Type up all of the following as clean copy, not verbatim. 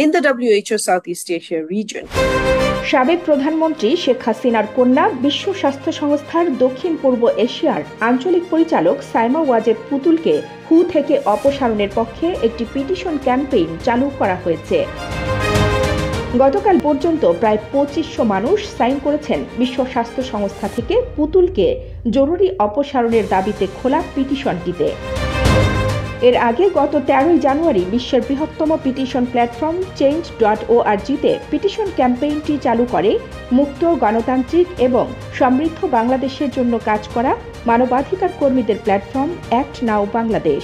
in the WHO Southeast Asia region. সাবেক প্রধানমন্ত্রী শেখ হাসিনার কন্যা বিশ্ব স্বাস্থ্য সংস্থার দক্ষিণ পূর্ব এশিয়ার আঞ্চলিক পরিচালক সাইমা ওয়াজেদ পুতুলকে হু থেকে অপসারণের পক্ষে একটি পিটিশন ক্যাম্পেইন চালু করা হয়েছে। গতকাল পর্যন্ত প্রায় 2500 মানুষ সাইন করেছেন বিশ্ব স্বাস্থ্য সংস্থা থেকে পুতুলকে জরুরি অপসারণের দাবিতে খোলা পিটিশনটিতে। এর আগে গত 13 জানুয়ারি বিশ্বের বৃহত্তম পিটিশন প্ল্যাটফর্ম change.org-তে পিটিশন ক্যাম্পেইনটি চালু করে মুক্ত, গণতান্ত্রিক এবং সমৃদ্ধ বাংলাদেশের জন্য কাজ করা মানবাধিকার কর্মীদের প্ল্যাটফর্ম অ্যাক্ট নাও বাংলাদেশ।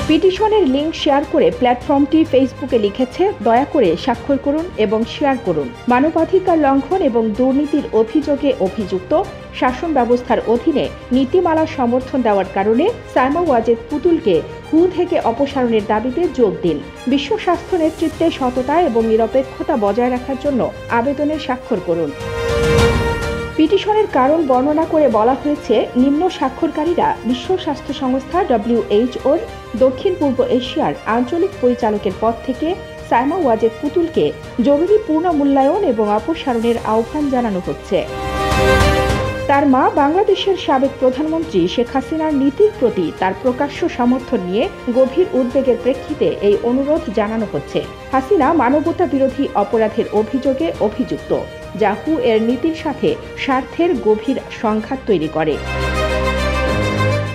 পিটিশনের লিঙ্ক শেয়ার করে প্ল্যাটফর্মটি ফেসবুকে লিখেছে, দয়া করে স্বাক্ষর করুন এবং শেয়ার করুন। মানবাধিকার লঙ্ঘন এবং দুর্নীতির অভিযোগে অভিযুক্ত শাসন ব্যবস্থার অধীনে নীতিমালা সমর্থন দেওয়ার কারণে সাইমা ওয়াজেদ পুতুলকে হু থেকে অপসারণের দাবিতে যোগ দিন। বিশ্ব স্বাস্থ্য নেতৃত্বে সততা এবং নিরপেক্ষতা বজায় রাখার জন্য আবেদনে স্বাক্ষর করুন। পিটিশনের কারণ বর্ণনা করে বলা হয়েছে, নিম্ন স্বাক্ষরকারীরা বিশ্ব স্বাস্থ্য সংস্থা WHOর দক্ষিণ পূর্ব এশিয়ার আঞ্চলিক পরিচালকের পদ থেকে সাইমা ওয়াজেদ পুতুলকে জরুরি পুনর্মূল্যায়ন এবং অপসারণের আহ্বান জানানো হচ্ছে। তার মা বাংলাদেশের সাবেক প্রধানমন্ত্রী শেখ হাসিনার নীতির প্রতি তার প্রকাশ্য সমর্থন নিয়ে গভীর উদ্বেগের প্রেক্ষিতে এই অনুরোধ জানানো হচ্ছে। হাসিনা মানবতা বিরোধী অপরাধের অভিযোগে অভিযুক্ত, যা হু এর নীতির সাথে স্বার্থের গভীর সংঘাত তৈরি করে।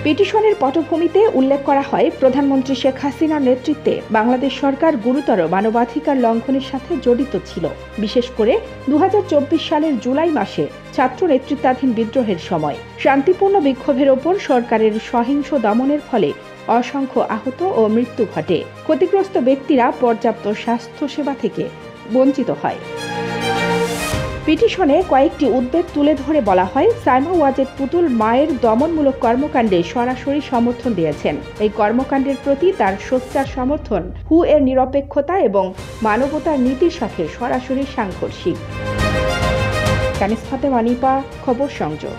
পিটিশনের পটভূমিতে উল্লেখ করা হয়, প্রধানমন্ত্রী শেখ হাসিনার নেতৃত্বে বাংলাদেশ সরকার গুরুতর মানবাধিকার লঙ্ঘনের সাথে জড়িত ছিল, বিশেষ করে 2024 সালের জুলাই মাসে ছাত্র নেতৃত্বাধীন বিদ্রোহের সময়। শান্তিপূর্ণ বিক্ষোভের ওপর সরকারের সহিংস দমনের ফলে অসংখ্য আহত ও মৃত্যু ঘটে। ক্ষতিগ্রস্ত ব্যক্তিরা পর্যাপ্ত স্বাস্থ্যসেবা থেকে বঞ্চিত হয়। পিটিশনে কয়েকটি উদ্বেগ তুলে ধরে বলা হয়, সাইমা ওয়াজেদ পুতুল মায়ের দমনমূলক কর্মকাণ্ডে সরাসরি সমর্থন দিয়েছেন। এই কর্মকাণ্ডের প্রতি তার সোচ্চার সমর্থন হু এর নিরপেক্ষতা এবং মানবতার নীতির সাথে সরাসরি সাংঘর্ষিক। কানিস ফাতেমা নিপা, খবর সংযোগ।